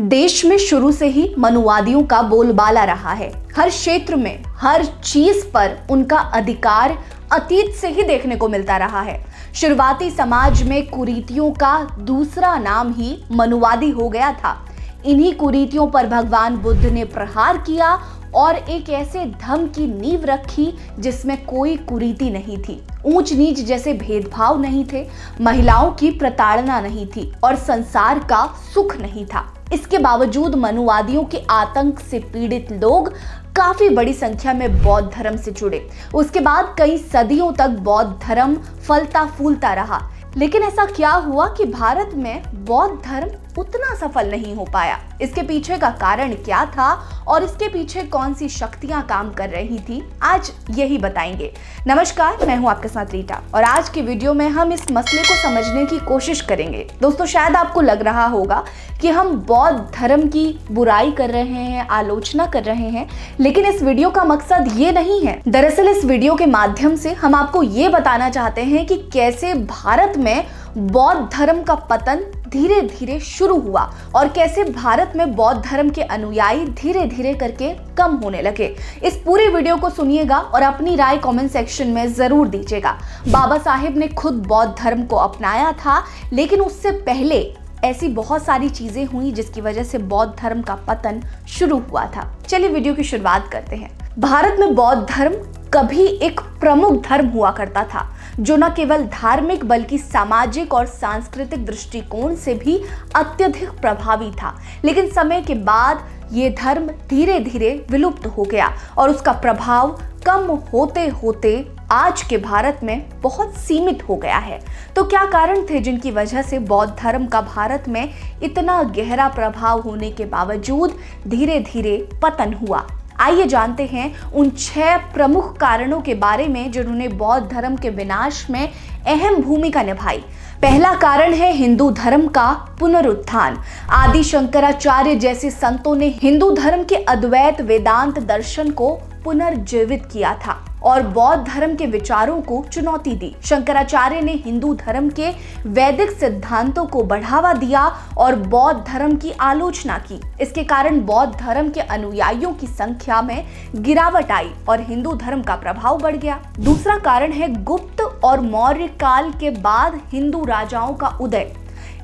देश में शुरू से ही मनुवादियों का बोलबाला रहा है। हर क्षेत्र में हर चीज पर उनका अधिकार अतीत से ही देखने को मिलता रहा है। शुरुआती समाज में कुरीतियों का दूसरा नाम ही मनुवादी हो गया था। इन्हीं कुरीतियों पर भगवान बुद्ध ने प्रहार किया और एक ऐसे धर्म की नींव रखी जिसमें कोई कुरीति नहीं थी, ऊंच नीच जैसे भेदभाव नहीं थे, महिलाओं की प्रताड़ना नहीं थी और संसार का सुख नहीं था। इसके बावजूद मनुवादियों के आतंक से पीड़ित लोग काफी बड़ी संख्या में बौद्ध धर्म से जुड़े। उसके बाद कई सदियों तक बौद्ध धर्म फलता फूलता रहा। लेकिन ऐसा क्या हुआ कि भारत में बौद्ध धर्म उतना सफल नहीं हो पाया? इसके पीछे का कारण क्या था और इसके पीछे कौन सी शक्तियां काम कर रही थी, आज यही बताएंगे। नमस्कार, मैं हूं आपके साथ रीटा और आज की वीडियो में हम इस मसले को समझने की कोशिश करेंगे। दोस्तों, शायद आपको लग रहा होगा कि हम बौद्ध धर्म की बुराई कर रहे हैं, आलोचना कर रहे हैं, लेकिन इस वीडियो का मकसद ये नहीं है। दरअसल इस वीडियो के माध्यम से हम आपको ये बताना चाहते हैं कि कैसे भारत में बौद्ध धर्म का पतन धीरे धीरे शुरू हुआ और कैसे भारत में बौद्ध धर्म के अनुयायी धीरे धीरे करके कम होने लगे। इस पूरे वीडियो को सुनिएगा और अपनी राय कमेंट सेक्शन में जरूर दीजिएगा। बाबा साहेब ने खुद बौद्ध धर्म को अपनाया था, लेकिन उससे पहले ऐसी बहुत सारी चीजें हुई जिसकी वजह से बौद्ध धर्म का पतन शुरू हुआ था। चलिए वीडियो की शुरुआत करते हैं। भारत में बौद्ध धर्म कभी एक प्रमुख धर्म हुआ करता था, जो न केवल धार्मिक बल्कि सामाजिक और सांस्कृतिक दृष्टिकोण से भी अत्यधिक प्रभावी था। लेकिन समय के बाद ये धर्म धीरे धीरे विलुप्त हो गया और उसका प्रभाव कम होते होते आज के भारत में बहुत सीमित हो गया है। तो क्या कारण थे जिनकी वजह से बौद्ध धर्म का भारत में इतना गहरा प्रभाव होने के बावजूद धीरे धीरे पतन हुआ? आइए जानते हैं उन 6 प्रमुख कारणों के बारे में जिन्होंने बौद्ध धर्म के विनाश में अहम भूमिका निभाई। पहला कारण है हिंदू धर्म का पुनरुत्थान। आदि शंकराचार्य जैसे संतों ने हिंदू धर्म के अद्वैत वेदांत दर्शन को पुनर्जीवित किया था और बौद्ध धर्म के विचारों को चुनौती दी। शंकराचार्य ने हिंदू धर्म के वैदिक सिद्धांतों को बढ़ावा दिया और बौद्ध धर्म की आलोचना की। इसके कारण बौद्ध धर्म के अनुयायियों की संख्या में गिरावट आई और हिंदू धर्म का प्रभाव बढ़ गया। दूसरा कारण है गुप्त और मौर्य काल के बाद हिंदू राजाओं का उदय।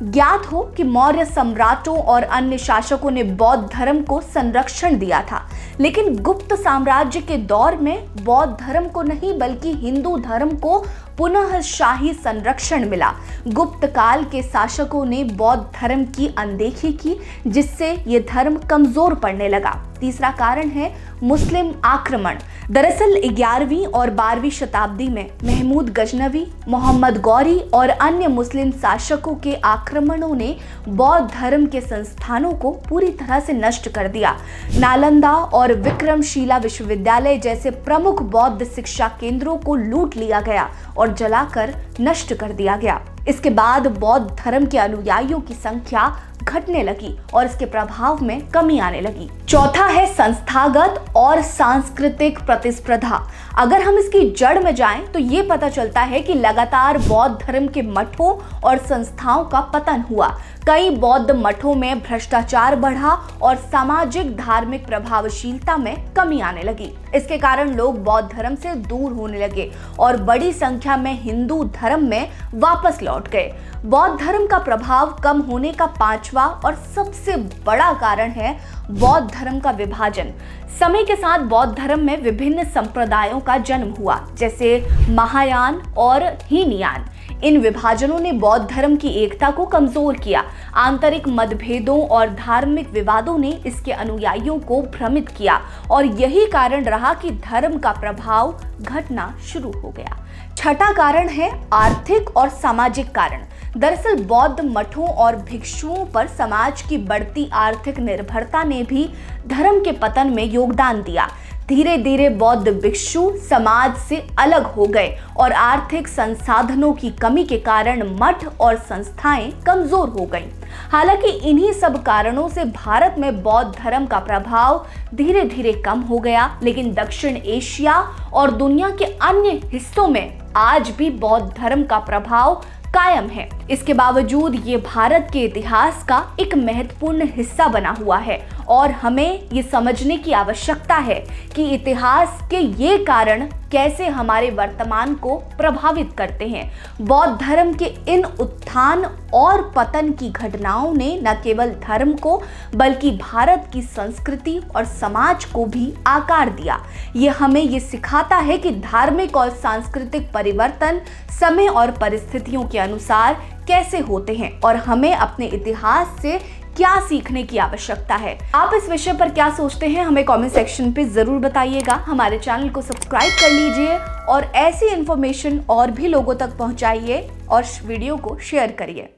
ज्ञात हो कि मौर्य सम्राटों और अन्य शासकों ने बौद्ध धर्म को संरक्षण दिया था, लेकिन गुप्त साम्राज्य के दौर में बौद्ध धर्म को नहीं बल्कि हिंदू धर्म को पुनः शाही संरक्षण मिला। गुप्त काल के शासकों ने बौद्ध धर्म की अनदेखी की, जिससे ये धर्म कमजोर पड़ने लगा। तीसरा कारण है मुस्लिम आक्रमण। दरअसल 11वीं और 12वीं शताब्दी में महमूद गजनवी, मोहम्मद गौरी और अन्य मुस्लिम शासकों के आक्रमणों ने बौद्ध धर्म के संस्थानों को पूरी तरह से नष्ट कर दिया। नालंदा और विक्रमशिला विश्वविद्यालय जैसे प्रमुख बौद्ध शिक्षा केंद्रों को लूट लिया गया और जलाकर नष्ट कर दिया गया। इसके बाद बौद्ध धर्म के अनुयायियों की संख्या घटने लगी और इसके प्रभाव में कमी आने लगी। चौथा है संस्थागत और सांस्कृतिक प्रतिस्पर्धा। अगर हम इसकी जड़ में जाएं तो ये पता चलता है कि लगातार बौद्ध धर्म के मठों और संस्थाओं का पतन हुआ। कई बौद्ध मठों में भ्रष्टाचार बढ़ा और सामाजिक धार्मिक प्रभावशीलता में कमी आने लगी। इसके कारण लोग बौद्ध धर्म से दूर होने लगे और बड़ी संख्या में हिंदू धर्म में वापस लौट गए। बौद्ध धर्म का प्रभाव कम होने का 5वां और सबसे बड़ा कारण है बौद्ध धर्म का विभाजन। समय के साथ बौद्ध धर्म में विभिन्न संप्रदायों का जन्म हुआ, जैसे महायान और हीनयान। इन विभाजनों ने बौद्ध धर्म की एकता को कमजोर किया। आंतरिक मतभेदों और धार्मिक विवादों ने इसके अनुयायियों को भ्रमित किया और यही कारण रहा कि धर्म का प्रभाव घटना शुरू हो गया। छठा कारण है आर्थिक और सामाजिक कारण। दरअसल बौद्ध मठों और भिक्षुओं पर समाज की बढ़ती आर्थिक निर्भरता ने भी धर्म के पतन में योगदान दिया। धीरे धीरे बौद्ध भिक्षु समाज से अलग हो गए और आर्थिक संसाधनों की कमी के कारण मठ और संस्थाएं कमजोर हो गईं। हालांकि इन्हीं सब कारणों से भारत में बौद्ध धर्म का प्रभाव धीरे धीरे कम हो गया, लेकिन दक्षिण एशिया और दुनिया के अन्य हिस्सों में आज भी बौद्ध धर्म का प्रभाव कायम है। इसके बावजूद ये भारत के इतिहास का एक महत्वपूर्ण हिस्सा बना हुआ है और हमें ये समझने की आवश्यकता है कि इतिहास के ये कारण कैसे हमारे वर्तमान को प्रभावित करते हैं। बौद्ध धर्म के इन उत्थान और पतन की घटनाओं ने न केवल धर्म को बल्कि भारत की संस्कृति और समाज को भी आकार दिया। ये हमें ये सिखाता है कि धार्मिक और सांस्कृतिक परिवर्तन समय और परिस्थितियों के अनुसार कैसे होते हैं और हमें अपने इतिहास से क्या सीखने की आवश्यकता है। आप इस विषय पर क्या सोचते हैं, हमें कमेंट सेक्शन पे जरूर बताइएगा। हमारे चैनल को सब्सक्राइब कर लीजिए और ऐसी इंफॉर्मेशन और भी लोगों तक पहुंचाइए और वीडियो को शेयर करिए।